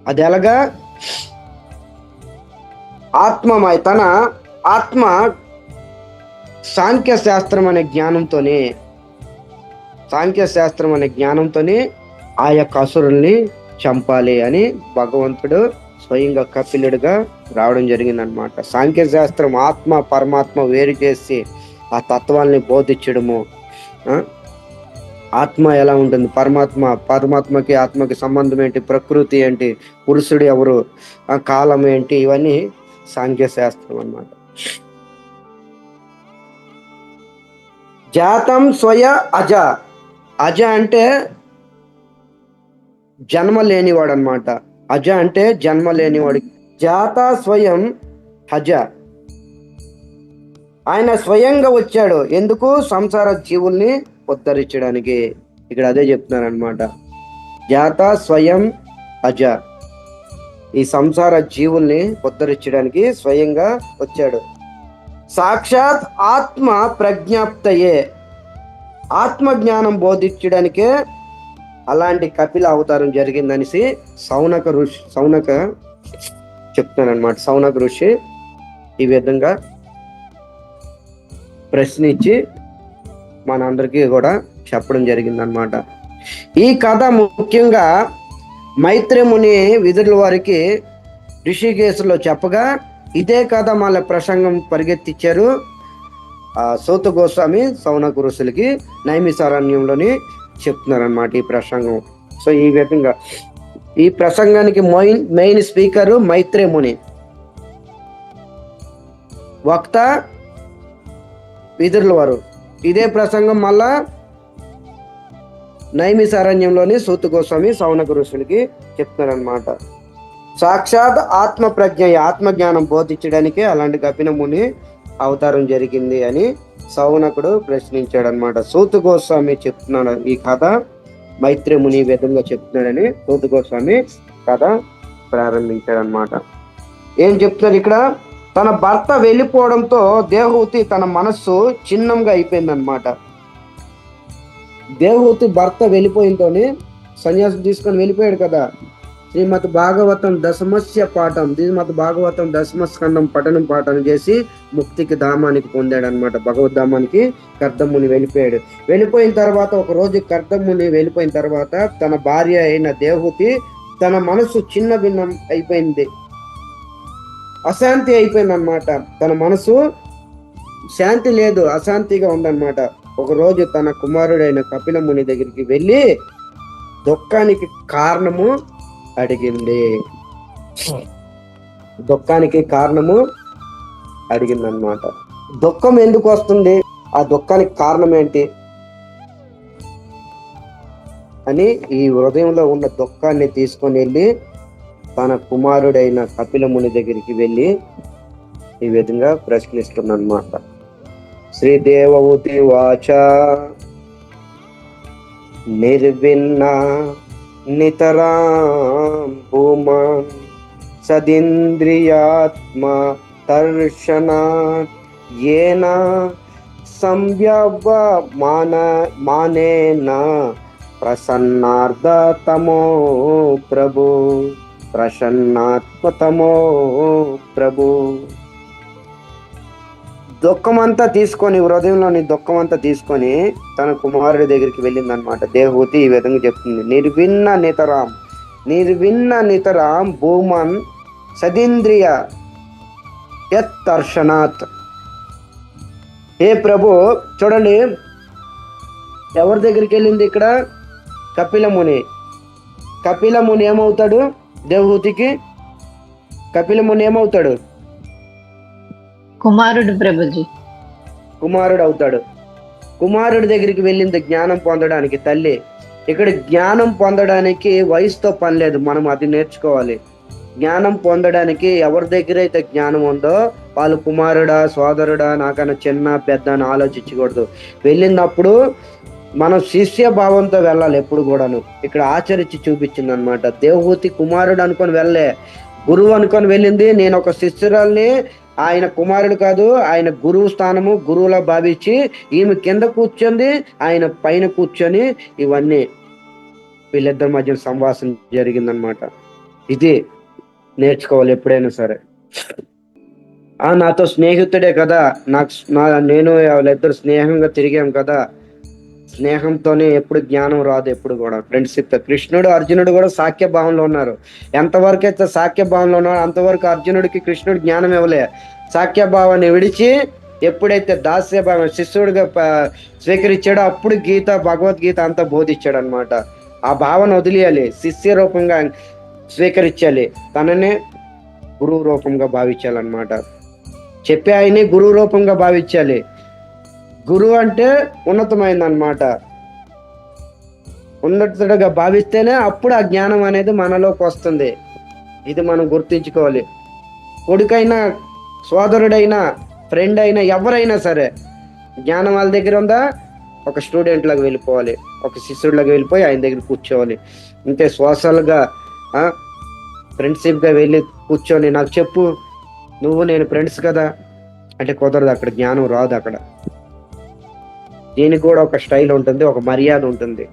అది ఎలాగా? తన ఆత్మ సాంఖ్య శాస్త్రం అనే జ్ఞానంతోనే ఆ యొక్క అసురుల్ని చంపాలి అని భగవంతుడు స్వయంగా కపిలుడిగా రావడం జరిగిందనమాట. సాంఖ్య శాస్త్రం ఆత్మ పరమాత్మ వేరు చేసి ఆ తత్వాల్ని బోధించడము. ఆత్మ ఎలా ఉంటుంది, పరమాత్మకి ఆత్మకి సంబంధం ఏంటి, ప్రకృతి ఏంటి, పురుషుడు ఎవరు, ఆ కాలం ఏంటి, ఇవన్నీ సాంఖ్య శాస్త్రం అన్నమాట. జాతం స్వయ అజ. అజ అంటే జన్మ లేనివాడు అనమాట. అజ అంటే జన్మ లేనివాడు. జాత స్వయం అజ. ఆయన స్వయంగా వచ్చాడు. ఎందుకు? సంసార జీవుల్ని ఉద్ధరించడానికి. ఇక్కడ అదే చెప్తున్నారు అనమాట. జాత స్వయం అజ. ఈ సంసార జీవుల్ని ఉద్ధరించడానికి స్వయంగా వచ్చాడు. సాక్షాత్ ఆత్మ ప్రజ్ఞాప్తయే. ఆత్మ జ్ఞానం బోధించడానికే అలాంటి కపిల అవతారం జరిగిందనేసి సౌనక చెప్తున్నానమాట. సౌనక ఋషి ఈ విధంగా ప్రశ్నించి మనందరికీ కూడా చెప్పడం జరిగిందనమాట. ఈ కథ ముఖ్యంగా మైత్రేముని విదురుల వారికి ఋషికేశులో చెప్పగా ఇదే కథ మళ్ళీ ప్రసంగం పరిగెత్తిచ్చారు సూత గోస్వామి సౌనక ఋషులకి నైమిసారణ్యంలోని చెప్తున్నారనమాట ఈ ప్రసంగం. సో ఈ విధంగా ఈ ప్రసంగానికి మెయిన్ స్పీకరు మైత్రేముని, వక్త విదురుల వారు. ఇదే ప్రసంగం మళ్ళా నైమిసారణ్యంలోని సూత గోస్వామి సౌనక ఋషులకి చెప్తున్నారనమాట. సాక్షాత్ ఆత్మ ఆత్మజ్ఞానం బోధించడానికి అలాంటి కపిల ముని అవతారం జరిగింది అని సౌనకుడు ప్రశ్నించాడు అనమాట. సూత గోస్వామి చెప్తున్నాడు ఈ కథ, మైత్రేముని విధంగా చెప్తున్నాడని సూత గోస్వామి కథ ప్రారంభించాడు అనమాట. ఏం చెప్తున్నారు ఇక్కడ? తన భర్త వెళ్ళిపోవడంతో దేవహూతి తన మనస్సు చిన్నంగా అయిపోయిందనమాట. దేవహూతి భర్త వెళ్ళిపోయింతోనే సన్యాసం తీసుకొని వెళ్ళిపోయాడు కదా. శ్రీమద్ భాగవతం దశమస్య పాఠం, శ్రీమద్ భాగవతం దశమ స్కందం పాఠం చేసి ముక్తికి ధామానికి పొందాడు అనమాట. భగవద్ధామానికి కర్దముని వెళ్ళిపోయాడు. వెళ్ళిపోయిన తర్వాత ఒక రోజు కర్దముని వెళ్ళిపోయిన తర్వాత తన భార్య అయిన దేవహూతి తన మనసు చిన్న భిన్నం అయిపోయింది, అశాంతి అయిపోయింది అనమాట. తన మనసు శాంతి లేదు, అశాంతిగా ఉందన్నమాట. ఒక రోజు తన కుమారుడైన కపిల ముని దగ్గరికి వెళ్ళి దుఃఖానికి కారణము అడిగింది. అడిగిందనమాట. దుఃఖం ఎందుకు వస్తుంది, ఆ దుఃఖానికి కారణం ఏంటి అని ఈ హృదయంలో ఉన్న దుఃఖాన్ని తీసుకొని వెళ్ళి తన కుమారుడైన కపిల ముని దగ్గరికి వెళ్ళి ఈ విధంగా ప్రశ్నిస్తున్నమాట. శ్రీదేవహూతి వాచ నిర్విన్న నితరాం భూమాన్ సదింద్రియాత్మ దర్శనాత్ ఏన మానేన ప్రసన్నార్థతమో ప్రసన్నాత్మతమో ప్రభు. దుఃఖమంతా తీసుకొని, హృదయంలోని దుఃఖమంతా తీసుకొని తన కుమారుడి దగ్గరికి వెళ్ళిందనమాట. దేవహూతి ఈ విధంగా చెప్తుంది. నిర్విన్న నితరాం భూమన్ సదీంద్రియ యత్తర్షణాత్. ఏ ప్రభు, చూడండి ఎవరి దగ్గరికి వెళ్ళింది ఇక్కడ? కపిల ముని ఏమవుతాడు దేవహూతికి? కపిల ముని ఏమవుతాడు? కుమారుడు ప్రభుజీ. కుమారుడు అవుతాడు. కుమారుడి దగ్గరికి వెళ్ళింది జ్ఞానం పొందడానికి తల్లి. ఇక్కడ జ్ఞానం పొందడానికి వయసుతో పని లేదు, మనం అది నేర్చుకోవాలి. జ్ఞానం పొందడానికి ఎవరి దగ్గర అయితే జ్ఞానం ఉందో వాళ్ళు కుమారుడా సోదరుడా నాకన్నా చిన్న పెద్ద అని ఆలోచించకూడదు. వెళ్ళినప్పుడు మనం శిష్య భావంతో వెళ్ళాలి ఎప్పుడు కూడాను. ఇక్కడ ఆచరించి చూపించింది అనమాట. దేవహూతి కుమారుడు అనుకొని వెళ్ళే, గురువు అనుకొని వెళ్ళింది. నేను ఒక శిష్యురాల్ని, ఆయన కుమారుడు కాదు, ఆయన గురువు స్థానము గురువులా భావించి ఈమె కింద కూర్చొని ఆయన పైన కూర్చొని ఇవన్నీ వీళ్ళిద్దరి మధ్య సంభాషణ జరిగిందనమాట. ఇది నేర్చుకోవాలి ఎప్పుడైనా సరే. నాతో స్నేహితుడే కదా, నేను వాళ్ళిద్దరు స్నేహంగా తిరిగాం కదా, స్నేహంతోనే ఎప్పుడు జ్ఞానం రాదు ఎప్పుడు కూడా. ఫ్రెండ్షిప్. కృష్ణుడు అర్జునుడు కూడా సాఖ్య భావంలో ఉన్నారు. ఎంతవరకు అయితే సాఖ్య భావంలో ఉన్నారో అంతవరకు అర్జునుడికి కృష్ణుడు జ్ఞానం ఇవ్వలే. సాఖ్య భావాన్ని విడిచి ఎప్పుడైతే దాస్య భావం శిష్యుడిగా స్వీకరించాడో అప్పుడు భగవద్గీత అంతా బోధించాడు అనమాట. ఆ భావన వదిలేయాలి, శిష్య రూపంగా స్వీకరించాలి, తననే గురువు రూపంగా భావించాలన్నమాట. చెప్పే ఆయన్ని గురువు రూపంగా భావించాలి. గురువు అంటే ఉన్నతమైంది అనమాట. ఉన్నతుడుగా భావిస్తేనే అప్పుడు ఆ జ్ఞానం అనేది మనలోకి వస్తుంది. ఇది మనం గుర్తుంచుకోవాలి. కొడుకైనా సోదరుడైనా ఫ్రెండ్ అయినా ఎవరైనా సరే జ్ఞానం వాళ్ళ దగ్గర ఉందా, ఒక స్టూడెంట్ లాగా వెళ్ళిపోవాలి, ఒక శిష్యుడిలాగా వెళ్ళిపోయి ఆయన దగ్గర కూర్చోవాలి. అంతే సోషల్గా ఫ్రెండ్షిప్గా వెళ్ళి కూర్చొని నాకు చెప్పు, నువ్వు నేను ఫ్రెండ్స్ కదా అంటే కుదరదు. అక్కడ జ్ఞానం రాదు. అక్కడ దీనికి కూడా ఒక స్టైల్ ఉంటుంది, ఒక మర్యాద ఉంటుంది.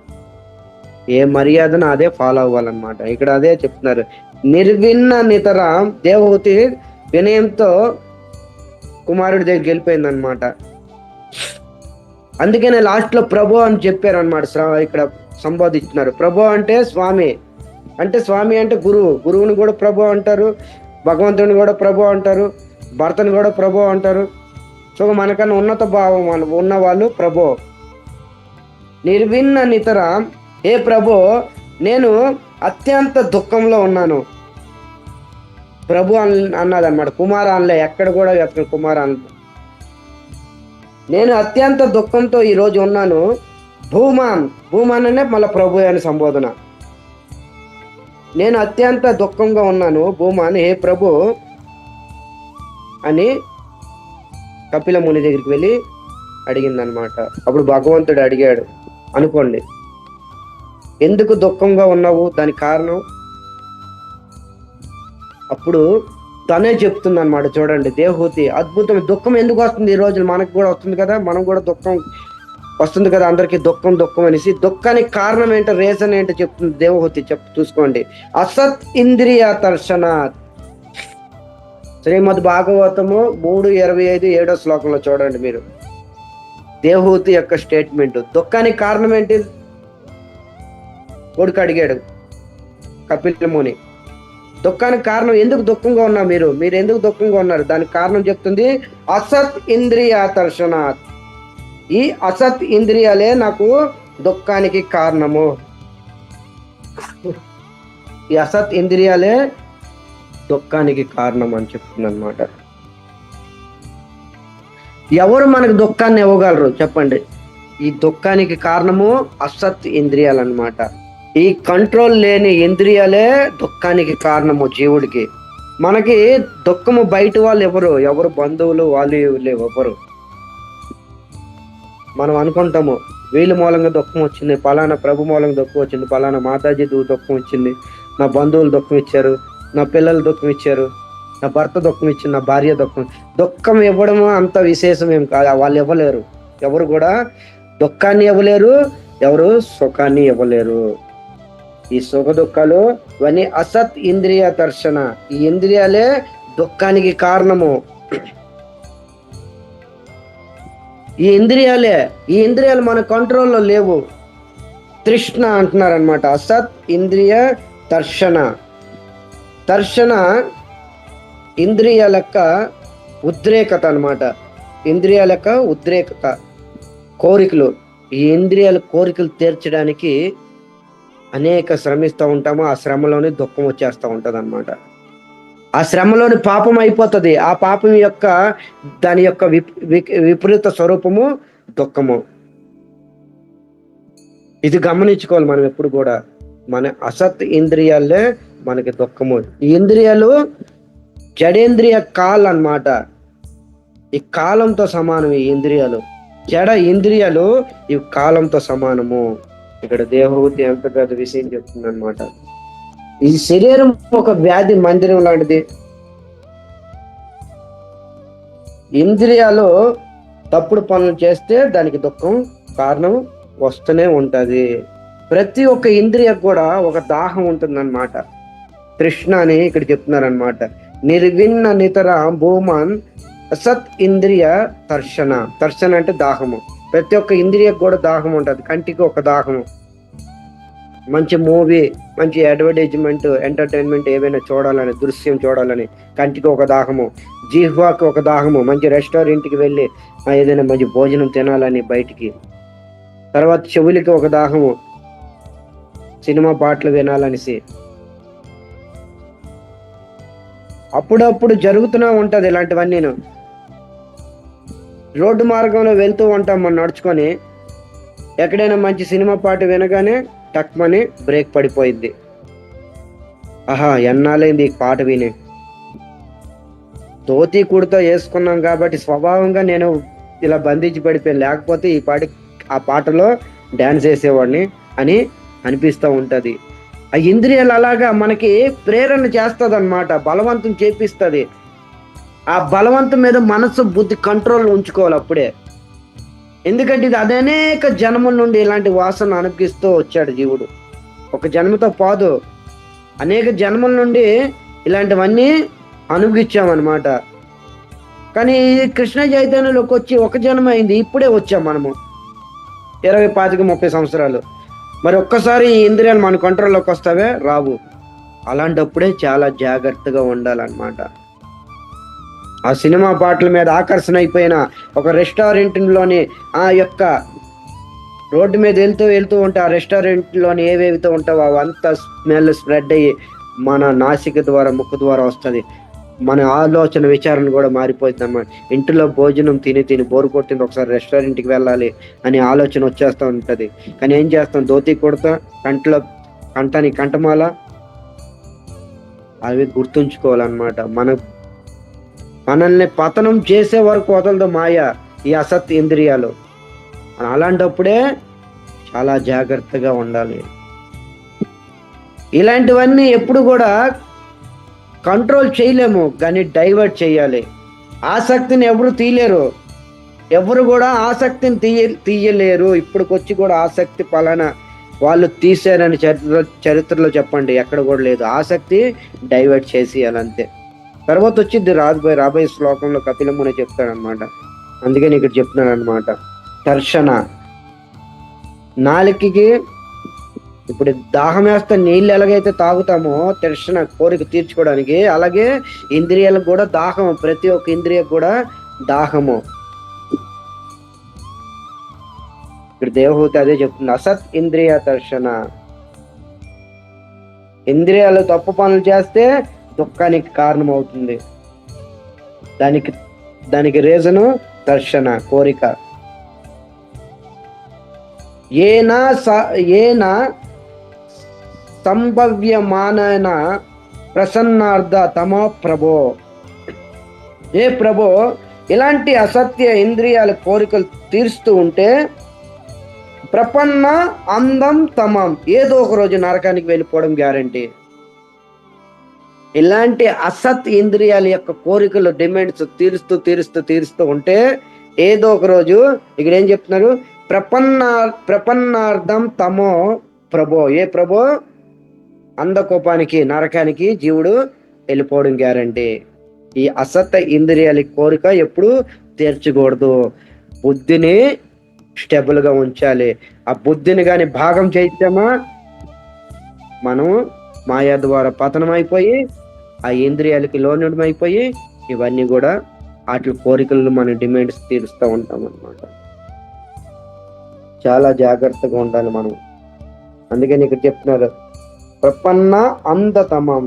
ఏ మర్యాదను అదే ఫాలో అవ్వాలన్నమాట. ఇక్కడ అదే చెప్తున్నారు. నిర్విన్న నితర దేవహూతి వినయంతో కుమారుడి దగ్గరికి వెళ్ళిపోయింది అనమాట. అందుకనే లాస్ట్ లో ప్రభు అని చెప్పారు అనమాట. ఇక్కడ సంబోధిస్తున్నారు. ప్రభు అంటే స్వామి, అంటే గురువు. గురువుని కూడా ప్రభు అంటారు, భగవంతుని కూడా ప్రభు అంటారు, భర్తని కూడా ప్రభు అంటారు. సో మనకన్నా ఉన్నత భావం ఉన్న వాళ్ళు ప్రభు. నిర్విన్న నితర, ఏ ప్రభు నేను అత్యంత దుఃఖంలో ఉన్నాను. ప్రభు అన్నదన్నమాట. కుమార అనలే, ఎక్కడ కూడా కుమార అన. నేను అత్యంత దుఃఖంతో ఈరోజు ఉన్నాను. భూమాన్ అనే మళ్ళీ ప్రభు అని సంబోధన. నేను అత్యంత దుఃఖంగా ఉన్నాను భూమాన్, హే ప్రభు అని కపిల ముని దగ్గరికి వెళ్ళి అడిగిందనమాట. అప్పుడు భగవంతుడు అడిగాడు అనుకోండి, ఎందుకు దుఃఖంగా ఉన్నావు, దానికి కారణం. అప్పుడు తనే చెప్తుంది అనమాట. చూడండి దేవహూతి అద్భుతం. దుఃఖం ఎందుకు వస్తుంది ఈ రోజు మనకు కూడా వస్తుంది కదా, మనం కూడా దుఃఖం వస్తుంది కదా, అందరికీ దుఃఖం అనేసి. దుఃఖానికి కారణం ఏంటో, రీజన్ ఏంటో చెప్తుంది దేవహూతి. చూసుకోండి. అసత్ ఇంద్రియ దర్శనాత్. శ్రీమద్ భాగవతము 3:25 7వ శ్లోకంలో చూడండి మీరు దేవహూతి యొక్క స్టేట్మెంట్. దుఃఖానికి కారణం ఏంటి? కొడుకు అడిగాడు కపిల ముని. దుఃఖానికి కారణం, ఎందుకు దుఃఖంగా ఉన్నారు మీరు ఎందుకు దుఃఖంగా ఉన్నారు, దానికి కారణం చెప్తుంది అసత్ ఇంద్రియ దర్శనాత్. ఈ అసత్ ఇంద్రియాలే నాకు దుఃఖానికి కారణము. ఈ అసత్ ఇంద్రియాలే దుఃఖానికి కారణం అని చెప్తుంది అనమాట. ఎవరు మనకు దుఃఖాన్ని ఇవ్వగలరు చెప్పండి? ఈ దుఃఖానికి కారణము అసత్ ఇంద్రియాలు అనమాట. ఈ కంట్రోల్ లేని ఇంద్రియాలే దుఃఖానికి కారణము జీవుడికి. మనకి దుఃఖము బయట వాళ్ళు ఎవరు బంధువులు వాళ్ళు ఎవరు. మనం అనుకుంటాము వీళ్ళ మూలంగా దుఃఖం వచ్చింది, పలానా ప్రభు మూలంగా దుఃఖం వచ్చింది, పలానా మాతాజీ దుఃఖం వచ్చింది, నా బంధువులు దుఃఖం ఇచ్చారు, నా పిల్లలు దుఃఖం ఇచ్చారు, నా భర్త దుఃఖం ఇచ్చింది, నా భార్య దుఃఖం ఇవ్వడం అంత విశేషం ఏం కాదు. వాళ్ళు ఇవ్వలేరు. ఎవరు కూడా దుఃఖాన్ని ఇవ్వలేరు, ఎవరు సుఖాన్ని ఇవ్వలేరు. ఈ సుఖ దుఃఖాలు ఇవన్నీ అసత్ ఇంద్రియ దర్శన. ఈ ఇంద్రియాలే దుఃఖానికి కారణము. ఈ ఇంద్రియాలు మన కంట్రోల్లో లేవు. తృష్ణ అంటున్నారనమాట. అసత్ ఇంద్రియ దర్శన ఇంద్రియాల యొక్క ఉద్రేకత అనమాట. ఇంద్రియాల యొక్క ఉద్రేకత, కోరికలు. ఈ ఇంద్రియాల కోరికలు తీర్చడానికి అనేక శ్రమిస్తూ ఉంటాము. ఆ శ్రమలోనే దుఃఖం వచ్చేస్తూ ఉంటుంది అనమాట. ఆ శ్రమలోని పాపం అయిపోతుంది. ఆ పాపం యొక్క దాని యొక్క విపరీత స్వరూపము దుఃఖము. ఇది గమనించుకోవాలి మనం ఎప్పుడు కూడా. మన అసత్ ఇంద్రియాలే మనకి దుఃఖము. ఈ ఇంద్రియాలు జడేంద్రియ కాల్ అన్నమాట. ఈ కాలంతో సమానం ఈ ఇంద్రియాలు. జడ ఇంద్రియాలు ఈ కాలంతో సమానము. ఇక్కడ దేవహూతి ఎంత పెద్ద విషయం చెప్తుంది అనమాట. ఈ శరీరం ఒక వ్యాధి మందిరం లాంటిది. ఇంద్రియాలు తప్పుడు పనులు చేస్తే దానికి దుఃఖం కారణం వస్తూనే ఉంటది. ప్రతి ఒక్క ఇంద్రియ కూడా ఒక దాహం ఉంటుందన్నమాట. తృష్ణ అని ఇక్కడ చెప్తున్నారనమాట. నిర్విన్న నితర భూమాన్ సత్ ఇంద్రియ తర్షణ. తర్షణ అంటే దాహము. ప్రతి ఒక్క ఇంద్రియ కూడా దాహం ఉంటుంది. కంటికి ఒక దాహము, మంచి మూవీ, మంచి అడ్వర్టైజ్మెంట్, ఎంటర్టైన్మెంట్ ఏవైనా చూడాలని, దృశ్యం చూడాలని కంటికి ఒక దాహము. జిహ్వాకి ఒక దాహము, మంచి రెస్టారెంట్కి వెళ్ళి ఏదైనా మంచి భోజనం తినాలని బయటికి. తర్వాత చెవులకి ఒక దాహము, సినిమా పాటలు వినాలనేసి. అప్పుడప్పుడు జరుగుతూనే ఉంటది ఇలాంటివన్నీ. రోడ్డు మార్గంలో వెళ్తూ ఉంటాం మనం నడుచుకొని, ఎక్కడైనా మంచి సినిమా పాట వినగానే టక్మని బ్రేక్ పడిపోయింది. ఆహా, ఎన్నాళ్ళైంది ఈ పాట విని. ధోతి కుర్తా వేసుకున్నాం కాబట్టి స్వభావంగా నేను ఇలా బంధించి పడిపోయాను, లేకపోతే ఆ పాటలో డాన్స్ వేసేవాడిని అని అనిపిస్తూ ఉంటది. ఆ ఇంద్రియాలు అలాగా మనకి ప్రేరణ చేస్తుంది అన్నమాట, బలవంతం చేపిస్తుంది. ఆ బలవంతం మీద మనసు బుద్ధి కంట్రోల్ ఉంచుకోవాలి అప్పుడే. ఎందుకంటే ఇది అనేక జన్మల నుండి ఇలాంటి వాసన అనుభవిస్తూ వచ్చాడు జీవుడు. ఒక జన్మతో పోదు, అనేక జన్మల నుండి ఇలాంటివన్నీ అనుభవించామన్నమాట. కానీ కృష్ణ చైతన్యంలోకి వచ్చి ఒక జన్మ అయింది, ఇప్పుడే వచ్చాం మనము 20, 25, 30 సంవత్సరాలు. మరి ఒక్కసారి ఈ ఇంద్రియాలు మన కంట్రోల్లోకి వస్తావే, రావు. అలాంటప్పుడే చాలా జాగ్రత్తగా ఉండాలన్నమాట. ఆ సినిమా పాటల మీద ఆకర్షణ అయిపోయిన ఒక రెస్టారెంట్లోని ఆ యొక్క రోడ్డు మీద వెళ్తూ ఉంటే ఆ రెస్టారెంట్లోని ఏవేవితో ఉంటావో అవంతా స్మెల్ స్ప్రెడ్ అయ్యి మన నాసిక ద్వారా, ముక్కు ద్వారా వస్తుంది. మన ఆలోచన విచారణ కూడా మారిపోతుంది అన్నమాట. ఇంట్లో భోజనం తిని బోరు కొట్టింది, ఒకసారి రెస్టారెంట్కి వెళ్ళాలి అని ఆలోచన వచ్చేస్తూ ఉంటుంది. కానీ ఏం చేస్తాం, ధోతి కుడతా, కంటని కంఠమాల, అవి గుర్తుంచుకోవాలన్నమాట. మనల్ని పతనం చేసే వరకు వదలదు మాయ, ఈ అసత్ ఇంద్రియాలు. అలాంటప్పుడే చాలా జాగ్రత్తగా ఉండాలి. ఇలాంటివన్నీ ఎప్పుడు కూడా కంట్రోల్ చేయలేము, కానీ డైవర్ట్ చేయాలి. ఆసక్తిని ఎవరు తీయలేరు, ఎవరు కూడా ఆసక్తిని తీయలేరు. ఇప్పటికొచ్చి కూడా ఆసక్తి పలానా వాళ్ళు తీసారని చరిత్రలో చెప్పండి, ఎక్కడ కూడా లేదు. ఆసక్తి డైవర్ట్ చేసేయాలంతే. తర్వాత వచ్చింది రాబోయే శ్లోకంలో కపిలమునే చెప్తాడనమాట. అందుకని ఇక్కడ చెప్తున్నాడు అనమాట. తర్షణ, నాలుకకి ఇప్పుడు దాహం వేస్తే నీళ్ళు ఎలాగైతే తాగుతామో తర్షణ, కోరిక తీర్చుకోవడానికి, అలాగే ఇంద్రియాలకు కూడా దాహము. ప్రతి ఒక్క ఇంద్రియ కూడా దాహము. ఇక్కడ దేవహూతి అదే చెప్తుంది, అసత్ ఇంద్రియ దర్శన. ఇంద్రియాలు తప్పు పనులు చేస్తే దుఃఖానికి కారణం అవుతుంది. దానికి రీజను దర్శన, కోరిక. ఏనా సంభవ్యమానైన ప్రసన్నార్థ తమో ప్రభో. ఏ ప్రభో, ఇలాంటి అసత్య ఇంద్రియాల కోరికలు తీరుస్తూ ఉంటే ప్రపన్న అందం తమం, ఏదో ఒక రోజు నరకానికి వెళ్ళిపోవడం గ్యారంటీ. ఇలాంటి అసత్ ఇంద్రియాల యొక్క కోరికలు, డిమాండ్స్ తీరుస్తూ ఉంటే ఏదో ఒక రోజు, ఇక్కడ ఏం చెప్తున్నారు, ప్రపన్నార్థం తమో ప్రభో. ఏ ప్రభో, అందకోపానికి, నరకానికి జీవుడు వెళ్ళిపోవడం గ్యారంటీ. ఈ అసత్ ఇంద్రియాల కోరిక ఎప్పుడు తీర్చకూడదు. బుద్ధిని స్టెబుల్ గా ఉంచాలి. ఆ బుద్ధిని కానీ భాగం చేయించామా, మనం మాయా ద్వారా పతనం అయిపోయి ఆ ఇంద్రియాలకి లోనడం అయిపోయి ఇవన్నీ కూడా వాటి కోరికలను మన డిమాండ్స్ తీరుస్తూ ఉంటాం అన్నమాట. చాలా జాగ్రత్తగా ఉండాలి మనం. అందుకని ఇక్కడ చెప్తున్నారు, ప్రపన్న అందతమం,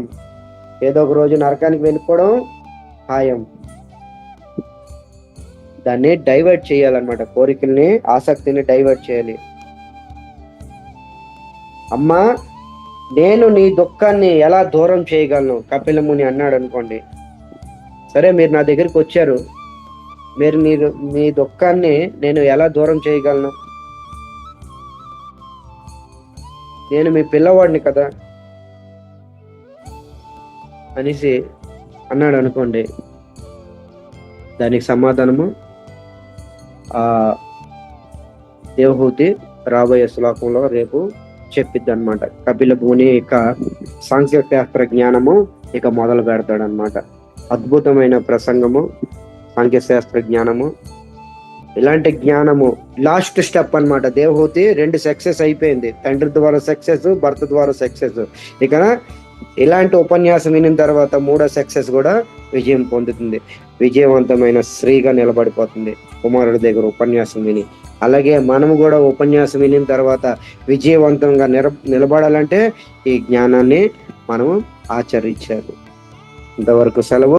ఏదో ఒక రోజు నరకానికి వెళ్ళిపోవడం ఖాయం. దాన్ని డైవర్ట్ చేయాలన్నమాట, కోరికల్ని, ఆసక్తిని డైవర్ట్ చేయాలి. అమ్మా నేను నీ దుఃఖాన్ని ఎలా దూరం చేయగలను కపిల ముని అన్నాడు అనుకోండి. సరే, మీరు నా దగ్గరికి వచ్చారు, మీరు మీ దుఃఖాన్ని నేను ఎలా దూరం చేయగలను? నేను మీ పిల్లవాడిని కదా అనేసి అన్నాడు అనుకోండి. దానికి సమాధానము ఆ దేవహూతి రాబోయే శ్లోకంలో రేపు చెప్పిద్ది అనమాట. కపిల ముని ఇక సాంఖ్యశాస్త్ర జ్ఞానము ఇక మొదలు పెడతాడు అనమాట. అద్భుతమైన ప్రసంగము, సాంఖ్యశాస్త్ర జ్ఞానము. ఇలాంటి జ్ఞానము లాస్ట్ స్టెప్ అన్నమాట. దేవహూతి 2 సక్సెస్ అయిపోయింది, తండ్రి ద్వారా సక్సెస్, భర్త ద్వారా సక్సెస్. ఇక ఇలాంటి ఉపన్యాసం వినిన తర్వాత 3వ సక్సెస్ కూడా విజయం పొందుతుంది. విజయవంతమైన స్త్రీగా నిలబడిపోతుంది కుమారుడి దగ్గర ఉపన్యాసం విని. అలాగే మనము కూడా ఉపన్యాసం వినిన తర్వాత విజయవంతంగా నిలబడాలంటే ఈ జ్ఞానాన్ని మనము ఆచరించాలి. ఇంతవరకు సెలవు.